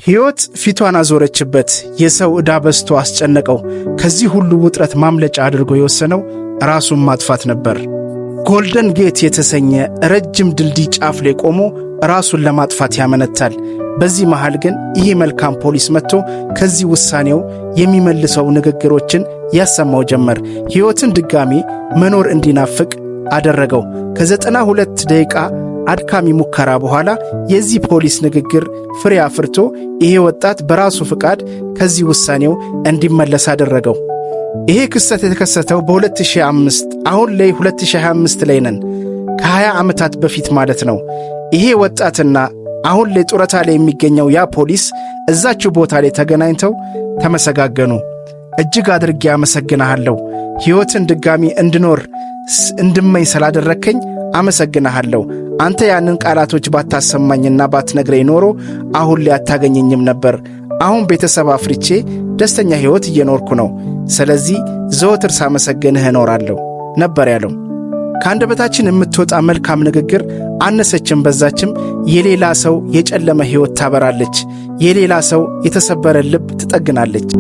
ሕይወት ፊቷን አዞረችበት። የሰው ዕዳ በዝቶ አስጨነቀው። ከዚህ ሁሉ ውጥረት ማምለጫ አድርጎ የወሰነው ራሱን ማጥፋት ነበር። ጎልደን ጌት የተሰኘ ረጅም ድልድይ ጫፍ ላይ ቆሞ ራሱን ለማጥፋት ያመነታል። በዚህ መሃል ግን ይህ መልካም ፖሊስ መጥቶ ከዚህ ውሳኔው የሚመልሰው ንግግሮችን ያሰማው ጀመር። ሕይወትን ድጋሚ መኖር እንዲናፍቅ አደረገው። ከ92 ደቂቃ አድካሚ ሙከራ በኋላ የዚህ ፖሊስ ንግግር ፍሬ አፍርቶ ይሄ ወጣት በራሱ ፍቃድ ከዚህ ውሳኔው እንዲመለስ አደረገው። ይሄ ክስተት የተከሰተው በ2005 አሁን ላይ 2025 ላይ ነን። ከ20 ዓመታት በፊት ማለት ነው። ይሄ ወጣትና አሁን ላይ ጡረታ ላይ የሚገኘው ያ ፖሊስ እዛችው ቦታ ላይ ተገናኝተው ተመሰጋገኑ። እጅግ አድርጌ አመሰግናለሁ፣ ሕይወትን ድጋሚ እንድመኝ ስላደረከኝ አመሰግናለሁ። አንተ ያንን ቃላቶች ባታሰማኝና ባትነግረኝ ኖሮ አሁን ላይ አታገኘኝም ነበር። አሁን ቤተሰብ አፍርቼ ደስተኛ ሕይወት እየኖርኩ ነው። ስለዚህ ዘወትር ሳመሰግንህ እኖራለሁ ነበር ያለው። ከአንደበታችን የምትወጣ መልካም ንግግር አነሰችም በዛችም የሌላ ሰው የጨለመ ሕይወት ታበራለች። የሌላ ሰው የተሰበረ ልብ ትጠግናለች።